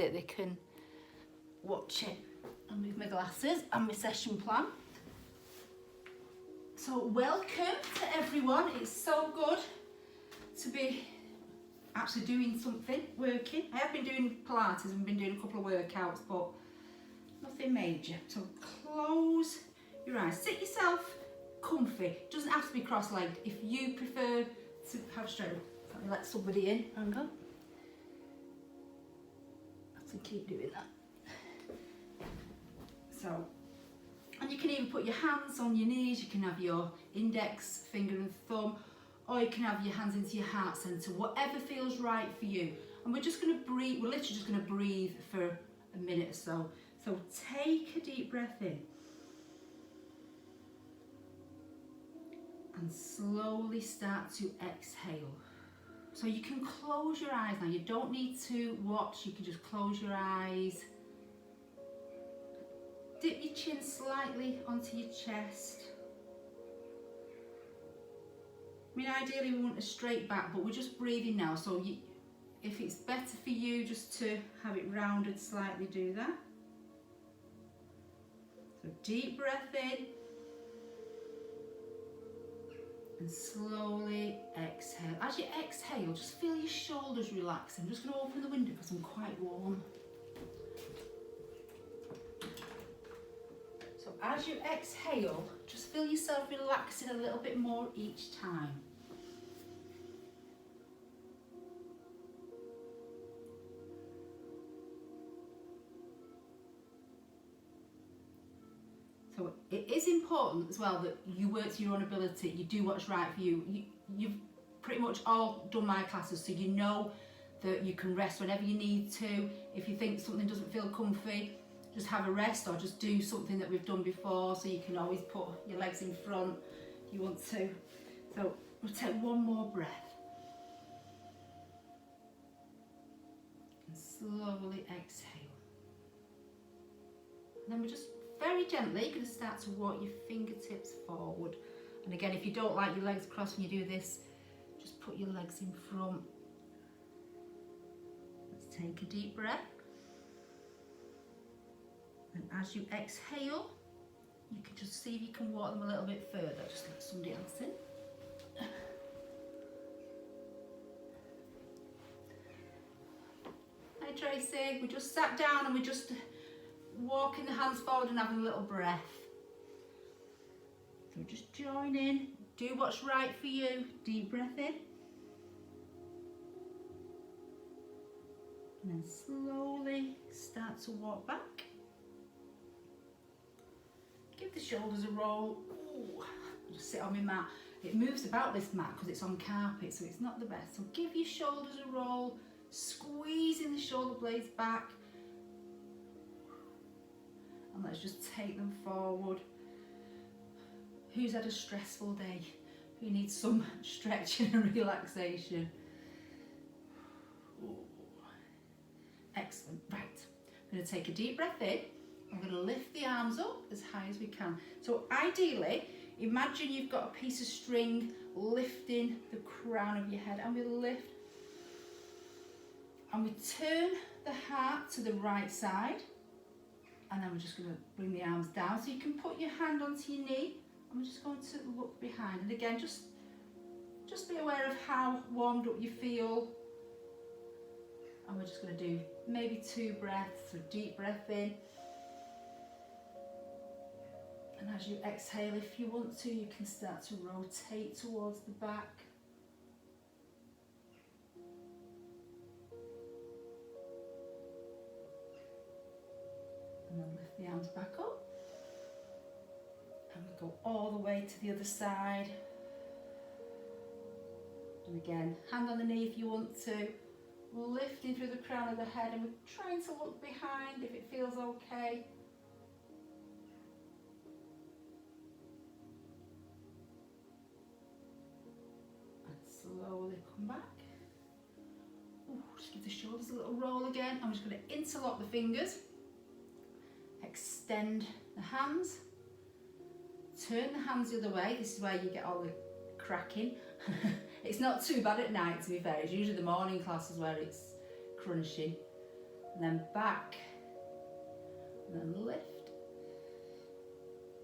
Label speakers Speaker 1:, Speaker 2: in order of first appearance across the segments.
Speaker 1: that they can watch it. I'll move my glasses and my session plan. So welcome to everyone. It's so good to be actually doing something, working. I have been doing Pilates and been doing a couple of workouts, but nothing major. So close your eyes, sit yourself comfy. Doesn't have to be cross-legged. If you prefer to have straight, let me let somebody in. Hang on. I have to keep doing that. So, and you can even put your hands on your knees. You can have your index finger and thumb, or you can have your hands into your heart centre, whatever feels right for you. And we're just going to breathe, we're literally just going to breathe for a minute or so. So take a deep breath in. And slowly start to exhale. So you can close your eyes now. You don't need to watch, you can just close your eyes. Dip your chin slightly onto your chest. I mean, ideally we want a straight back, but we're just breathing now. So if it's better for you just to have it rounded slightly, do that. So deep breath in. And slowly exhale. As you exhale, just feel your shoulders relax. I'm just going to open the window because I'm quite warm. So as you exhale, just feel yourself relaxing a little bit more each time. So it is important as well that you work to your own ability, you do what's right for you. You've pretty much all done my classes, so you know that you can rest whenever you need to. If you think something doesn't feel comfy, just have a rest, or just do something that we've done before, so you can always put your legs in front if you want to. So we'll take one more breath. And slowly exhale. And then we're just very gently going to start to walk your fingertips forward. And again, if you don't like your legs crossed when you do this, just put your legs in front. Let's take a deep breath. And as you exhale, you can just see if you can walk them a little bit further. Just let somebody else in. Hi Tracy, we just sat down and we just walking the hands forward and having a little breath. So just join in, do what's right for you. Deep breath in. And then slowly start to walk back. Give the shoulders a roll. Ooh, I'll just sit on my mat. It moves about this mat because it's on carpet, so it's not the best. So give your shoulders a roll, squeezing the shoulder blades back. And let's just take them forward. Who's had a stressful day? Who needs some stretching and relaxation? Ooh. Excellent. Right. I'm going to take a deep breath in. I'm going to lift the arms up as high as we can. So ideally, imagine you've got a piece of string lifting the crown of your head, and we lift. And we turn the heart to the right side. And then we're just going to bring the arms down. So you can put your hand onto your knee. And we're just going to look behind. And again, just be aware of how warmed up you feel. And we're just going to do maybe 2 breaths. So deep breath in. And as you exhale, if you want to, you can start to rotate towards the back. And then lift the arms back up. And we go all the way to the other side. And again, hand on the knee if you want to. Lifting through the crown of the head, and we're trying to look behind if it feels okay. And slowly come back. Ooh, just give the shoulders a little roll again. I'm just going to interlock the fingers. Extend the hands. Turn the hands the other way. This is where you get all the cracking. It's not too bad at night, to be fair. It's usually the morning classes where it's crunching. and then back, and then lift,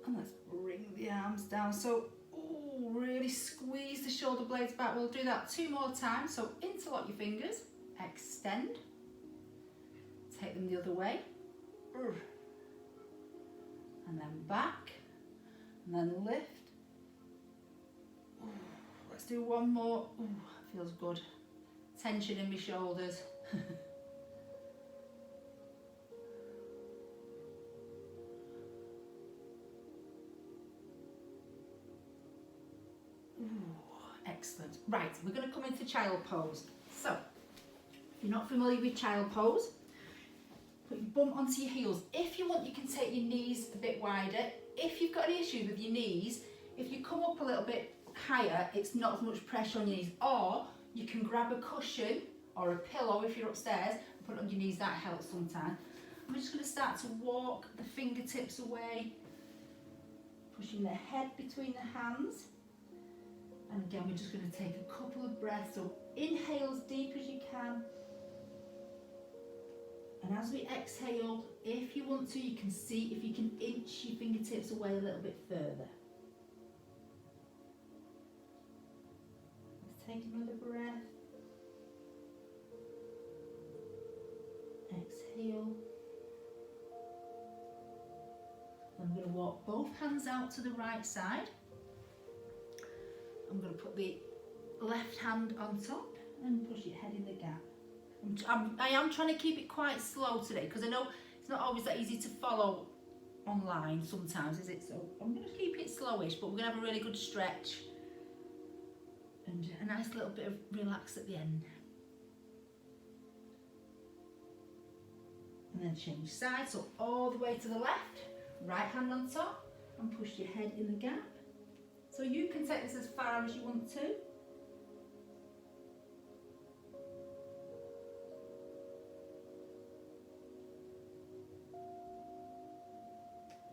Speaker 1: and let's bring the arms down. So, ooh, really squeeze the shoulder blades back. We'll do that 2 more times. So interlock your fingers, extend, take them the other way, and then back, and then lift. Ooh, let's do 1 more. Ooh, feels good. Tension in my shoulders. Ooh, excellent. Right, we're going to come into child pose. So, if you're not familiar with child pose, put your bum onto your heels. If you want, you can take your knees a bit wider. If you've got any issue with your knees, if you come up a little bit higher, it's not as much pressure on your knees. Or you can grab a cushion or a pillow if you're upstairs and put it on your knees. That helps sometimes. I'm just going to start to walk the fingertips away, pushing the head between the hands. And again, we're just going to take a couple of breaths. So inhale as deep as you can. And as we exhale, if you want to, you can see if you can inch your fingertips away a little bit further. Let's take another breath. Exhale. I'm going to walk both hands out to the right side. I'm going to put the left hand on top and push your head in the gap. I am trying to keep it quite slow today because I know it's not always that easy to follow online sometimes, is it? So I'm going to keep it slowish, but we're going to have a really good stretch and a nice little bit of relax at the end. And then change sides, so all the way to the left, right hand on top, and push your head in the gap. So you can take this as far as you want to.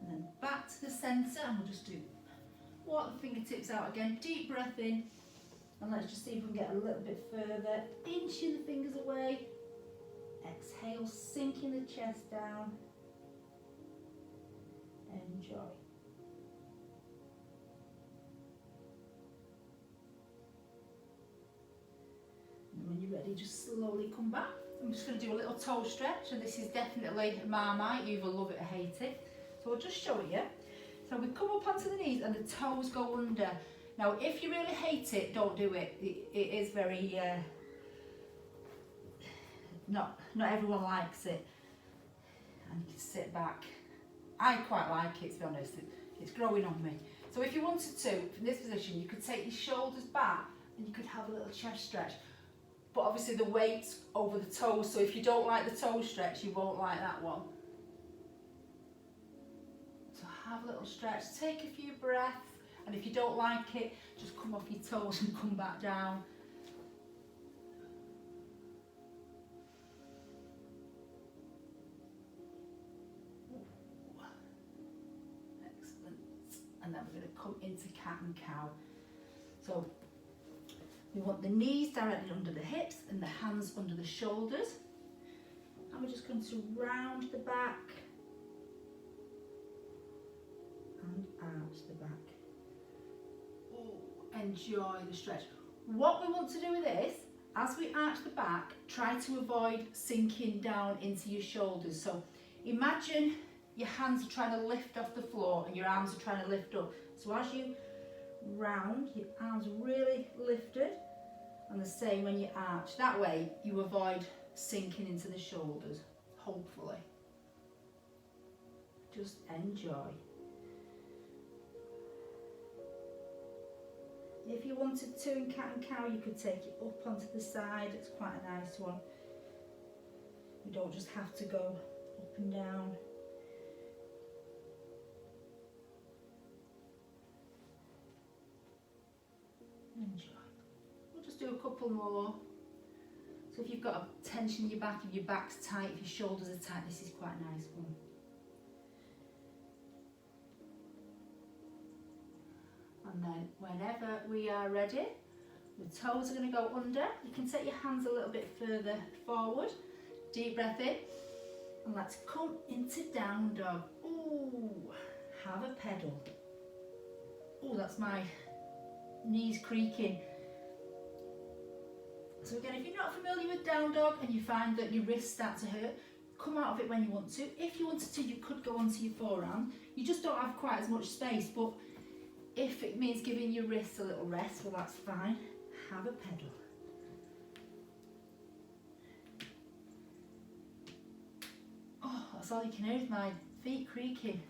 Speaker 1: And then back to the centre, and we'll just do walk the fingertips out again, deep breath in, and let's just see if we can get a little bit further, inching the fingers away, exhale, sinking the chest down, enjoy. And when you're ready, just slowly come back. I'm just going to do a little toe stretch, and this is definitely a Marmite, you either love it or hate it. So I'll just show you. So we come up onto the knees and the toes go under. Now if you really hate it, don't do it. It is very, not everyone likes it. And you can sit back. I quite like it, to be honest. It's growing on me. So if you wanted to, from this position, you could take your shoulders back and you could have a little chest stretch. But obviously the weight's over the toes, so if you don't like the toe stretch, you won't like that one. So have a little stretch, take a few breaths, and if you don't like it, just come off your toes and come back down. Excellent. And then we're going to come into cat and cow. So we want the knees directly under the hips and the hands under the shoulders. And we're just going to round the back and arch the back. Ooh, enjoy the stretch. What we want to do with this, as we arch the back, try to avoid sinking down into your shoulders. So imagine your hands are trying to lift off the floor and your arms are trying to lift up. So as you round, your arms really lifted, and the same when you arch. That way you avoid sinking into the shoulders, hopefully. Just enjoy. If you wanted to in cat and cow, you could take it up onto the side. It's quite a nice one. You don't just have to go up and down. Enjoy. We'll just do a couple more. So if you've got a tension in your back, if your back's tight, if your shoulders are tight, this is quite a nice one. And then whenever we are ready, the toes are going to go under. You can take your hands a little bit further forward. Deep breath in. And let's come into down dog. Ooh, have a pedal. Ooh, that's my knees creaking. So again, if you're not familiar with down dog and you find that your wrists start to hurt, come out of it when you want to. If you wanted to, you could go onto your forearm. You just don't have quite as much space, but if it means giving your wrists a little rest, well, that's fine. Have a pedal. Oh, that's all you can hear is my feet creaking.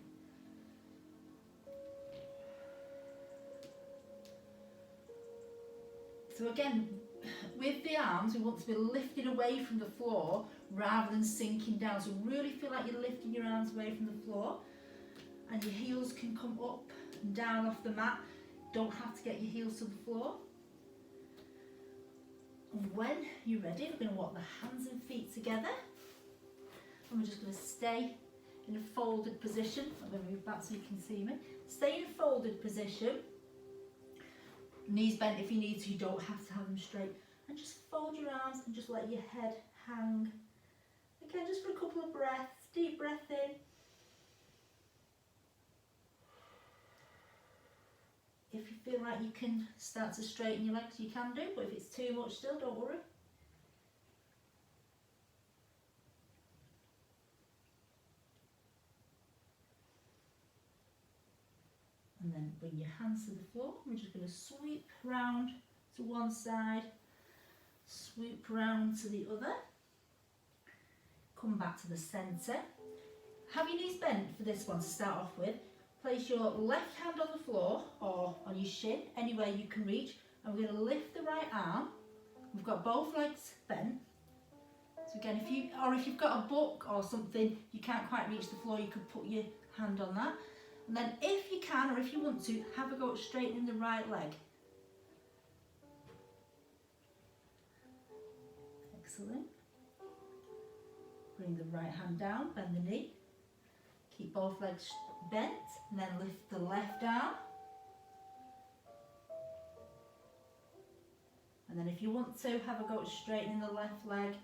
Speaker 1: So again, with the arms, we want to be lifted away from the floor rather than sinking down. So really feel like you're lifting your arms away from the floor, and your heels can come up and down off the mat. Don't have to get your heels to the floor. And when you're ready, we're going to walk the hands and feet together. And we're just going to stay in a folded position. I'm going to move back so you can see me. Stay in a folded position. Knees bent if you need to, you don't have to have them straight. And just fold your arms and just let your head hang. Again, just for a couple of breaths. Deep breath in. If you feel like you can start to straighten your legs, you can do, but if it's too much still, don't worry. And then bring your hands to the floor. We're just going to sweep round to one side, sweep round to the other. Come back to the centre. Have your knees bent for this one to start off with. Place your left hand on the floor or on your shin, anywhere you can reach, and we're going to lift the right arm. We've got both legs bent. So again, if you've got a book or something, you can't quite reach the floor, you could put your hand on that. And then if you can, or if you want to, have a go at straightening the right leg. Excellent. Bring the right hand down, bend the knee. Keep both legs bent, and then lift the left arm. And then if you want to, have a go at straightening the left leg.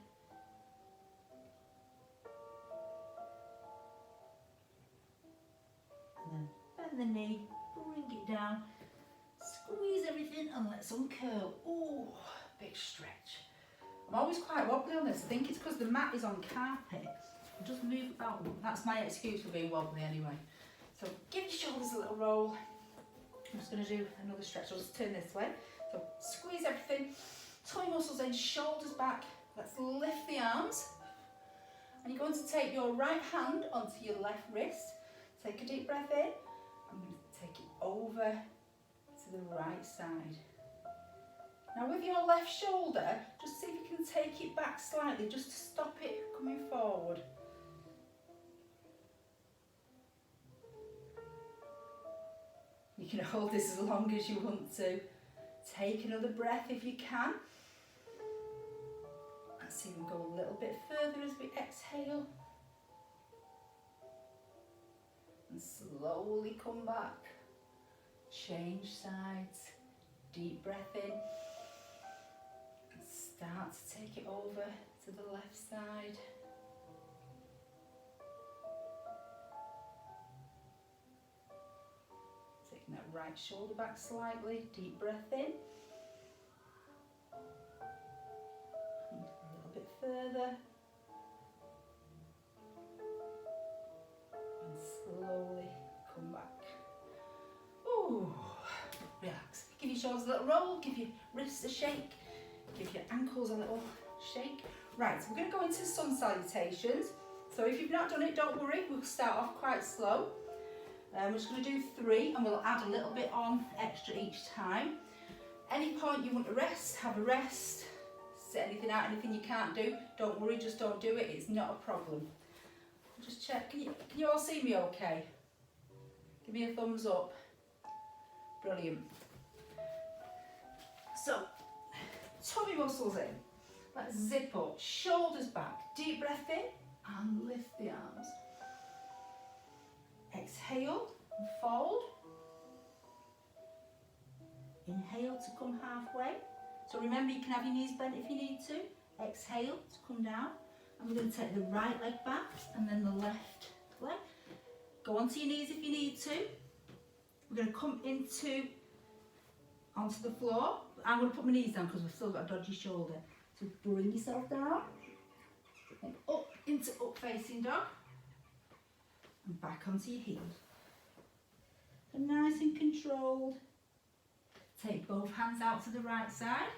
Speaker 1: And then bend the knee, bring it down, squeeze everything and let's uncurl. Ooh, big stretch. I'm always quite wobbly on this. I think it's because the mat is on carpet. I'll just move about. That's my excuse for being wobbly anyway. So give your shoulders a little roll. I'm just going to do another stretch. I'll just turn this way. So squeeze everything, tummy muscles in, shoulders back. Let's lift the arms. And you're going to take your right hand onto your left wrist. Take a deep breath in. I'm going to take it over to the right side. Now with your left shoulder, just see if you can take it back slightly, just to stop it coming forward. You can hold this as long as you want to. Take another breath if you can. Let's see if we go a little bit further as we exhale. And slowly come back. Change sides. Deep breath in. And start to take it over to the left side. Taking that right shoulder back slightly. Deep breath in. And a little bit further. And slowly come back. Ooh, relax. Give your shoulders a little roll, give your wrists a shake, give your ankles a little shake. Right, so we're going to go into sun salutations. So if you've not done it, don't worry, we'll start off quite slow. We're just going to do 3 and we'll add a little bit on extra each time. Any point you want to rest, have a rest. Sit anything out, anything you can't do, don't worry, just don't do it, it's not a problem. Just check, can you all see me okay? Give me a thumbs up. Brilliant. So, tummy muscles in. Let's zip up, shoulders back, deep breath in and lift the arms. Exhale and fold. Inhale to come halfway. So remember, you can have your knees bent if you need to. Exhale to come down. And we're going to take the right leg back and then Go onto your knees if you need to. We're going to come onto the floor. I'm going to put my knees down because we've still got a dodgy shoulder. So bring yourself down, and up into up facing dog, and back onto your heels. So nice and controlled. Take both hands out to the right side,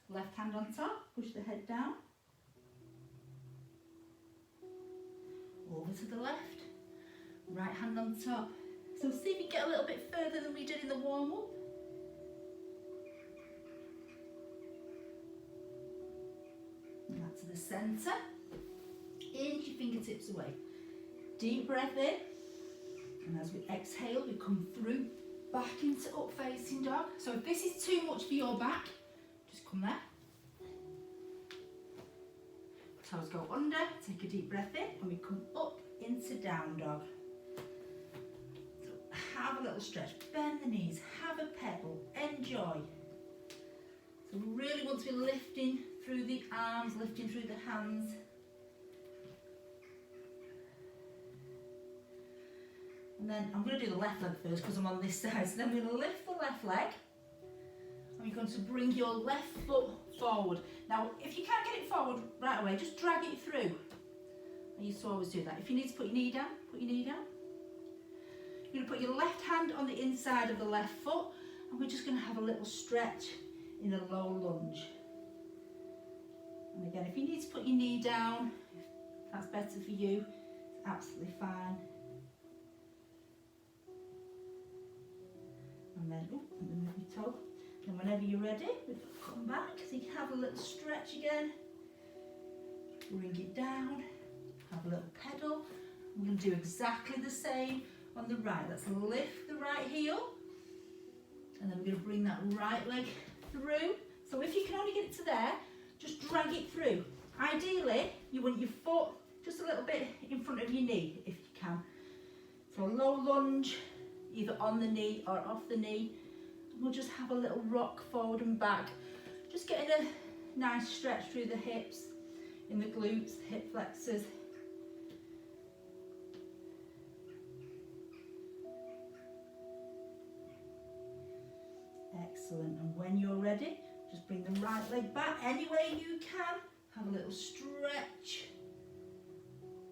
Speaker 1: left hand on top, push the head down, over to the left, right hand on top. So see if you get a little bit further than we did in the warm up. And back to the centre, inch your fingertips away. Deep breath in, and as we exhale, we come through back into up facing dog. So if this is too much for your back, just come there. Toes go under, take a deep breath in, and we come up into down dog. So have a little stretch, bend the knees, have a pedal, enjoy. So we really want to be lifting through the arms, lifting through the hands. And then I'm going to do the left leg first because I'm on this side. So then we're going to lift the left leg and you're going to bring your left foot forward. Now, if you can't get it forward right away, just drag it through. I used to always do that. If you need to put your knee down, put your knee down. You're going to put your left hand on the inside of the left foot and we're just going to have a little stretch in a low lunge. And again, if you need to put your knee down, if that's better for you, it's absolutely fine. And then, and then move your toe. And whenever you're ready, come back so you can have a little stretch again. Bring it down, have a little pedal. We're going to do exactly the same on the right. Let's lift the right heel. And then we're going to bring that right leg through. So if you can only get it to there, just drag it through. Ideally, you want your foot just a little bit in front of your knee, if you can. So a low lunge, either on the knee or off the knee. And we'll just have a little rock forward and back. Just getting a nice stretch through the hips, in the glutes, the hip flexors. Excellent. And when you're ready, just bring the right leg back any way you can. Have a little stretch.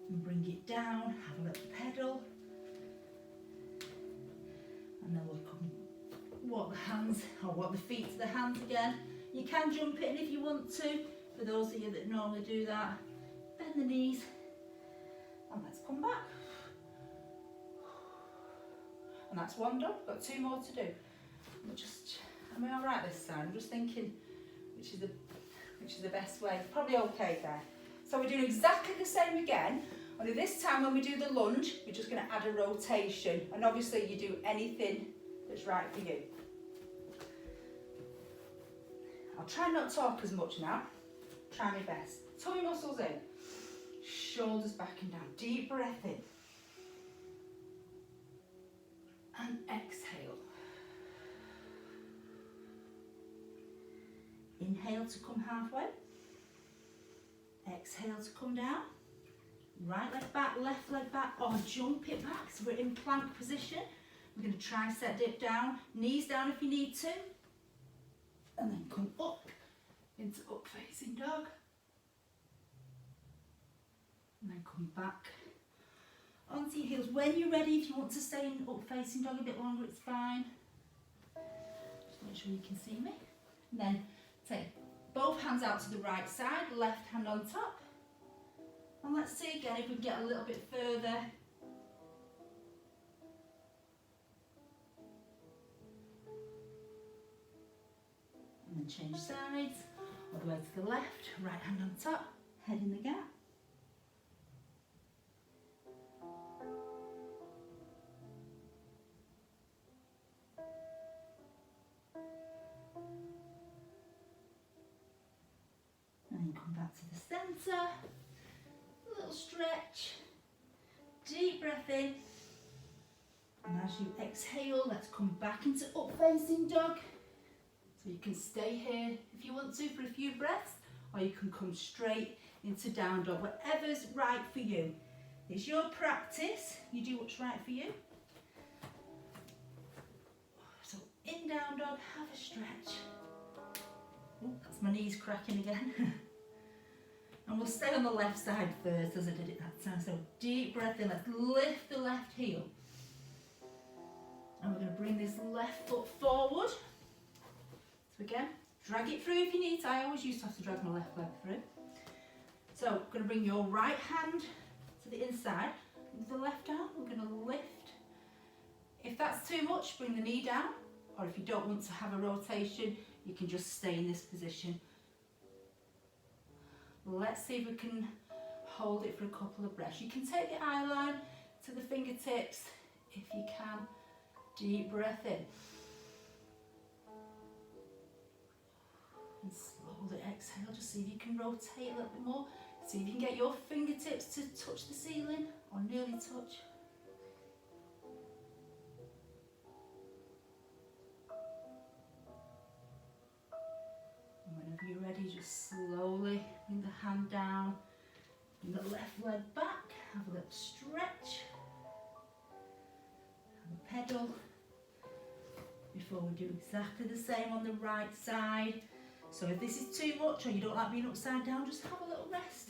Speaker 1: And bring it down. Have a little pedal. And then we'll come walk the hands, or walk the feet to the hands again. You can jump in if you want to, for those of you that normally do that. Bend the knees, and let's come back. And that's one done, got two more to do. Am I all right this time? I'm just thinking which is the best way. Probably okay there. So we're doing exactly the same again, only this time when we do the lunge, we're just going to add a rotation. And obviously you do anything that's right for you. I'll try not to talk as much now. Try my best. Tummy muscles in. Shoulders back and down. Deep breath in. And exhale. Inhale to come halfway. Exhale to come down. Right leg back, left leg back, or jump it back. So we're in plank position. We're going to tricep dip down, knees down if you need to. And then come up into up facing dog. And then come back onto your heels. When you're ready, if you want to stay in up facing dog a bit longer, it's fine. Just make sure you can see me. And then take both hands out to the right side, left hand on top. And let's see again if we can get a little bit further. And then change sides, all the way to the left, right hand on top, head in the gap. And then come back to the centre. A little stretch, deep breath in, and as you exhale, let's come back into up facing dog. So you can stay here if you want to for a few breaths, or you can come straight into down dog, whatever's right for you. It's your practice. You do what's right for you. So in down dog, have a stretch. Oh, that's my knees cracking again. And we'll stay on the left side first as I did it that time. So deep breath in, let's lift the left heel. And we're going to bring this left foot forward. So again, drag it through if you need to. I always used to have to drag my left leg through. So we're going to bring your right hand to the inside. With the left arm, we're going to lift. If that's too much, bring the knee down. Or if you don't want to have a rotation, you can just stay in this position. Let's see if we can hold it for a couple of breaths. You can take the eye line to the fingertips if you can. Deep breath in. And slowly exhale, just see if you can rotate a little bit more. See if you can get your fingertips to touch the ceiling or nearly touch. Whenever you're ready, just slowly bring the hand down, bring the left leg back, have a little stretch, have a pedal, before we do exactly the same on the right side. So if this is too much or you don't like being upside down, just have a little rest.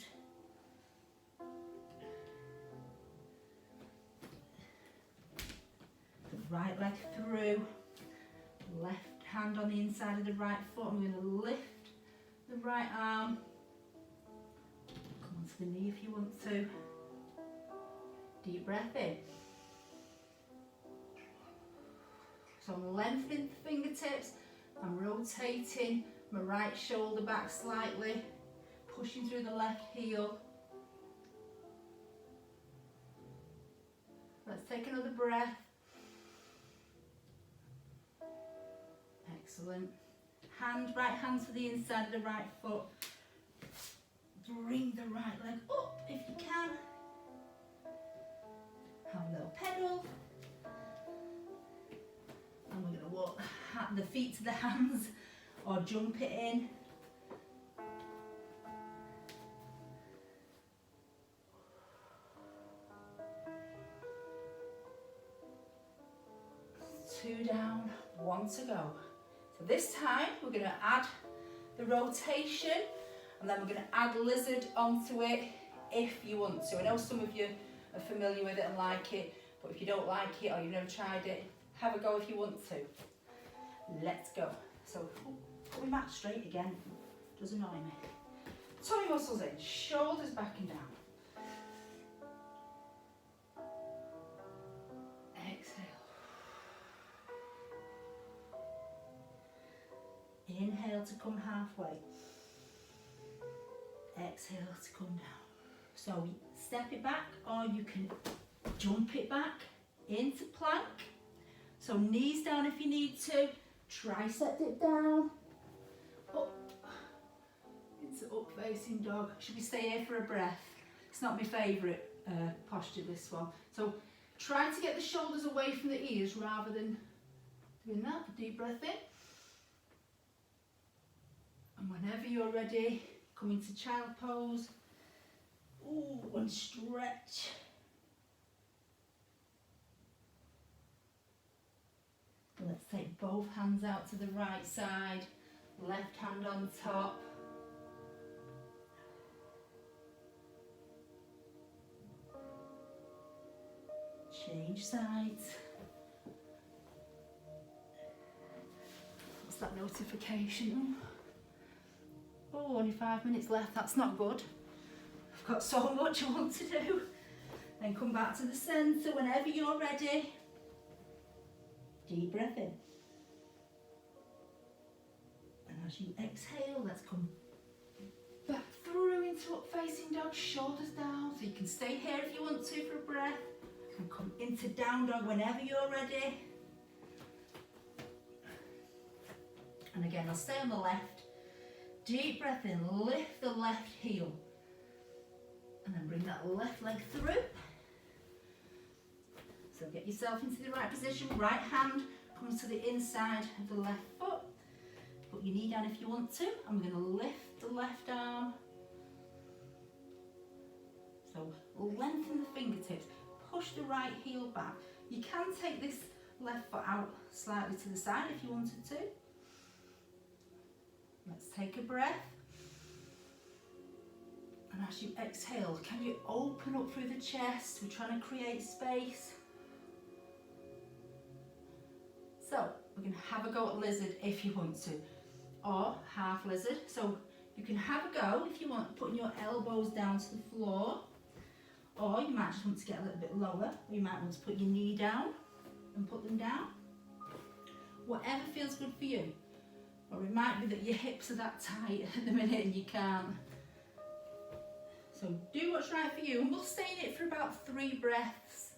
Speaker 1: The right leg through, left hand on the inside of the right foot. I'm going to lift the right arm. Come onto the knee if you want to. Deep breath in. So I'm lengthening the fingertips. I'm rotating my right shoulder back slightly, pushing through the left heel. Let's take another breath. Excellent. Right hand to the inside of the right foot. Bring the right leg up if you can. Have a little pedal. And we're going to walk the feet to the hands or jump it in. Two down, one to go. So this time we're going to add the rotation and then we're going to add lizard onto it if you want to. I know some of you are familiar with it and like it, but if you don't like it or you've never tried it, have a go if you want to. Let's go. So put my mat straight again, does annoy me. Tummy muscles in, shoulders back and down. Exhale. Inhale to come halfway. Exhale to come down. So step it back or you can jump it back into plank. So knees down if you need to. Tricep it down. Up into up facing dog. Should we stay here for a breath? It's not my favourite posture, this one. So try to get the shoulders away from the ears rather than doing that. Deep breath in. And whenever you're ready, come into child pose. Ooh, and stretch. Let's take both hands out to the right side, left hand on top. Change sides. What's that notification? Oh, only 5 minutes left, that's not good. I've got so much I want to do. Then come back to the centre whenever you're ready. Deep breath in. And as you exhale, let's come back through into up facing dog, shoulders down. So you can stay here if you want to for a breath. And come into down dog whenever you're ready. And again, I'll stay on the left. Deep breath in, lift the left heel. And then bring that left leg through. So get yourself into the right position, right hand comes to the inside of the left foot. Put your knee down if you want to, and we're going to lift the left arm. So lengthen the fingertips, push the right heel back. You can take this left foot out slightly to the side if you wanted to. Let's take a breath. And as you exhale, can you open up through the chest? We're trying to create space. So we're going to have a go at lizard if you want to, or half lizard. So you can have a go if you want, putting your elbows down to the floor, or you might just want to get a little bit lower, or you might want to put your knee down and put them down. Whatever feels good for you. Or it might be that your hips are that tight at the minute and you can't. So do what's right for you, and we'll stay in it for about 3 breaths,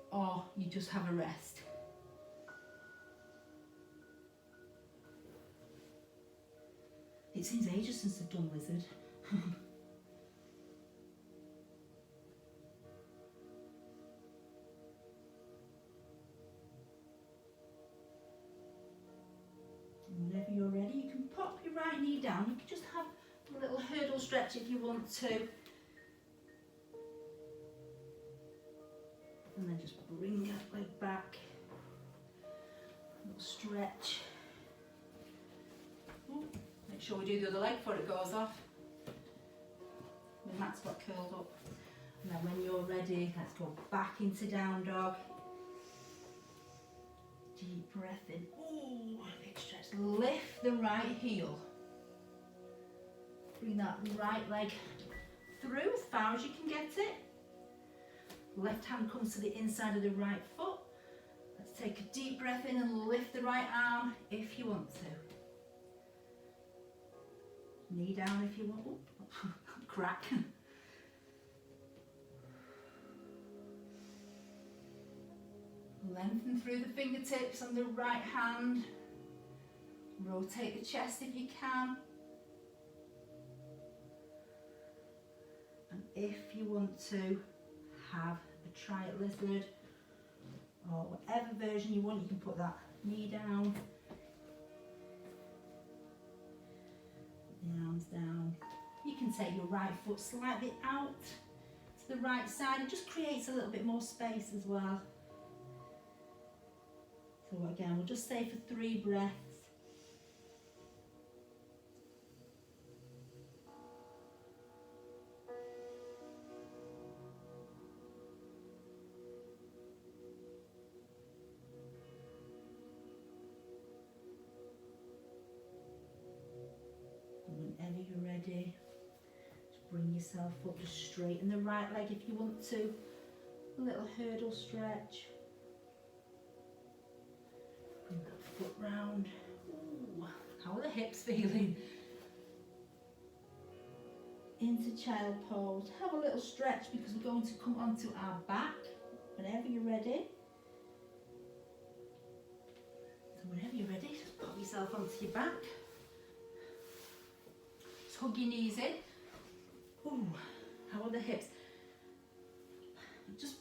Speaker 1: or you just have a rest. It seems ages since I've done lizard. Whenever you're ready, you can pop your right knee down. You can just have a little hurdle stretch if you want to. And then just bring that leg back. A little stretch. Ooh, make sure we do the other leg before it goes off. The mat's got curled up. And then when you're ready, let's go back into down dog. Deep breath in. Ooh, big stretch. Lift the right heel. Bring that right leg through as far as you can get it. Left hand comes to the inside of the right foot. Let's take a deep breath in and lift the right arm if you want to. Knee down if you want. Ooh, crack. Lengthen through the fingertips on the right hand. Rotate the chest if you can. And if you want to have a try at lizard, or whatever version you want, you can put that knee down, the arms down. You can take your right foot slightly out to the right side. It just creates a little bit more space as well. So again, we'll just stay for 3 breaths. Whenever you're ready, just bring yourself up, just straighten the right leg if you want to. A little hurdle stretch. Bring that foot round. Ooh, how are the hips feeling? Into child pose. Have a little stretch because we're going to come onto our back whenever you're ready. So whenever you're ready, just pop yourself onto your back. Hug your knees in. Ooh, how are the hips? Just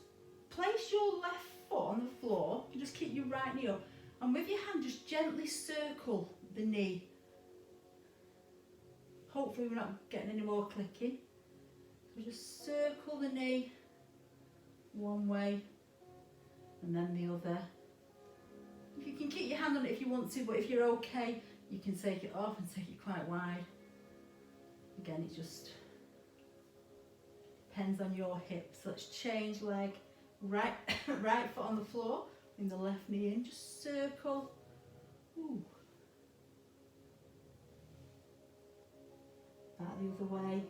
Speaker 1: place your left foot on the floor. You just keep your right knee up. And with your hand, just gently circle the knee. Hopefully we're not getting any more clicking. So just circle the knee one way and then the other. You can keep your hand on it if you want to, but if you're okay, you can take it off and take it quite wide. Again, it just depends on your hips. Let's change leg. Right foot on the floor. Bring the left knee in. Just circle. Ooh. Back the other way.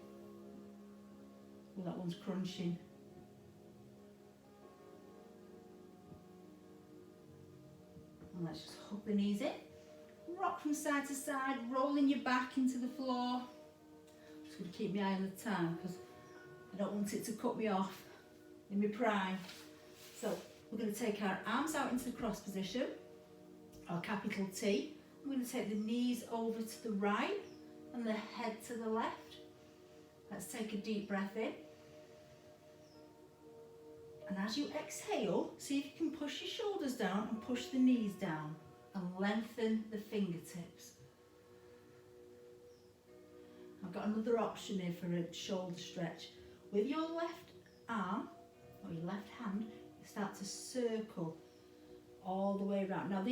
Speaker 1: Well, that one's crunching. And let's just hug the knees in. Rock from side to side, rolling your back into the floor. Just going to keep my eye on the time because I don't want it to cut me off in my prime. So we're going to take our arms out into the cross position, our capital T. I'm going to take the knees over to the right and the head to the left. Let's take a deep breath in. And as you exhale, see if you can push your shoulders down and push the knees down and lengthen the fingertips. I've got another option here for a shoulder stretch. With your left arm or your left hand, you start to circle all the way around. Now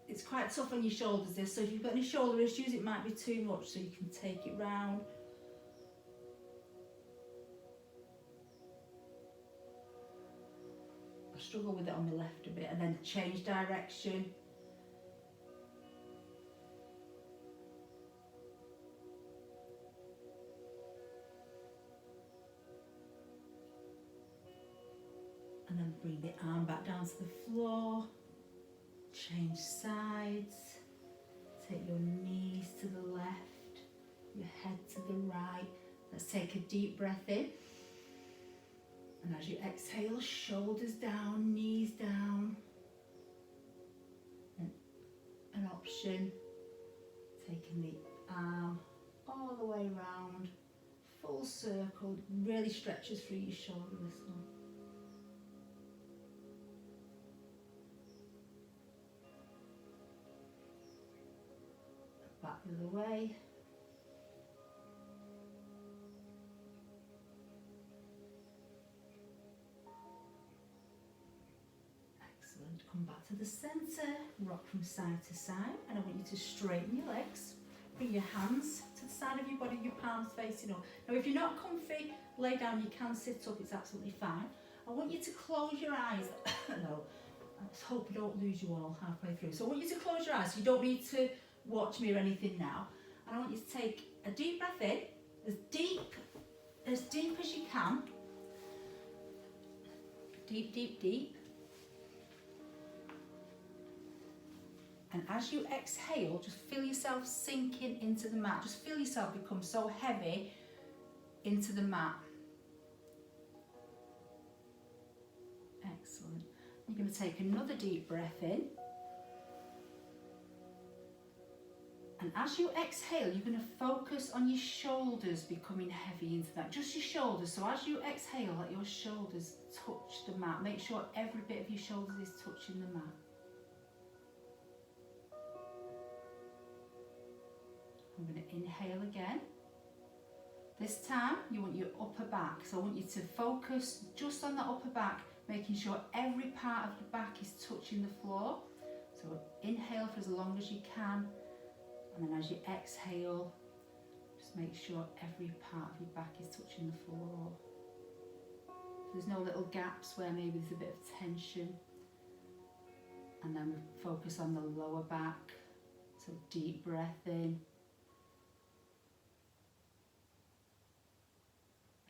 Speaker 1: it's quite tough on your shoulders this, so if you've got any shoulder issues it might be too much, so you can take it round. I struggle with it on the left a bit, and then change direction. And then bring the arm back down to the floor. Change sides. Take your knees to the left, your head to the right. Let's take a deep breath in. And as you exhale, shoulders down, knees down. And an option, taking the arm all the way around, full circle, really stretches through your shoulder this one. Back the other way. Excellent. Come back to the centre, rock from side to side, and I want you to straighten your legs. Bring your hands to the side of your body, your palms facing up. Now if you're not comfy, lay down, you can sit up, it's absolutely fine. I want you to close your eyes. No, I just hope I don't lose you all halfway through. So I want you to close your eyes, so you don't need to watch me or anything now. And I want you to take a deep breath in, as deep as you can. Deep, deep, deep. And as you exhale, just feel yourself sinking into the mat. Just feel yourself become so heavy into the mat. Excellent. You're going to take another deep breath in. And as you exhale, you're going to focus on your shoulders becoming heavy into that. Just your shoulders. So as you exhale, let your shoulders touch the mat. Make sure every bit of your shoulders is touching the mat. I'm going to inhale again. This time, you want your upper back. So I want you to focus just on the upper back, making sure every part of your back is touching the floor. So inhale for as long as you can. And then as you exhale, just make sure every part of your back is touching the floor. There's no little gaps where maybe there's a bit of tension. And then we focus on the lower back. So deep breath in.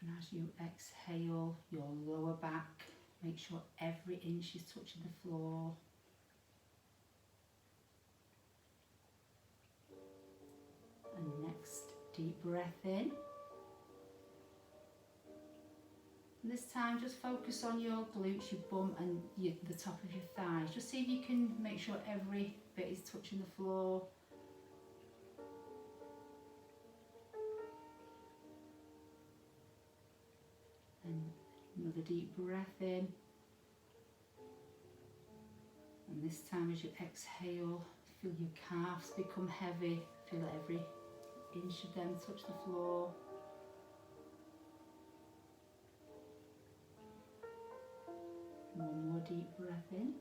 Speaker 1: And as you exhale, your lower back, make sure every inch is touching the floor. And next, deep breath in. And this time, just focus on your glutes, your bum and the top of your thighs. Just see if you can make sure every bit is touching the floor. And another deep breath in. And this time, as you exhale, feel your calves become heavy. Feel every inch of them touch the floor. One more deep breath in.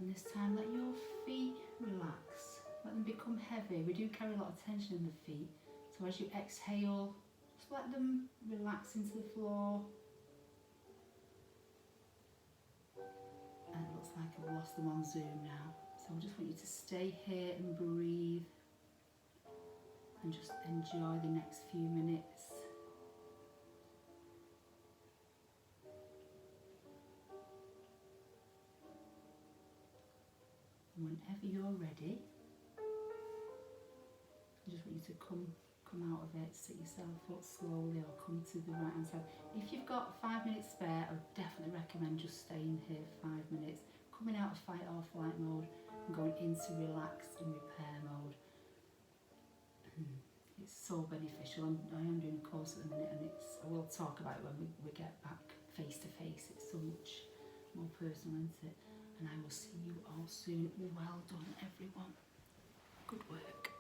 Speaker 1: And this time, let your feet relax. Let them become heavy. We do carry a lot of tension in the feet. So as you exhale, just let them relax into the floor. And it looks like I've lost them on Zoom now. So I just want you to stay here and breathe and just enjoy the next few minutes. And whenever you're ready, I just want you to come out of it, sit yourself up slowly or come to the right hand side. If you've got 5 minutes spare, I would definitely recommend just staying here 5 minutes, coming out of fight or flight mode and going into relax and repair mode. It's so beneficial. I am doing a course at the minute, and I will talk about it when we get back face to face. It's so much more personal, isn't it? And I will see you all soon. Well done, everyone. Good work.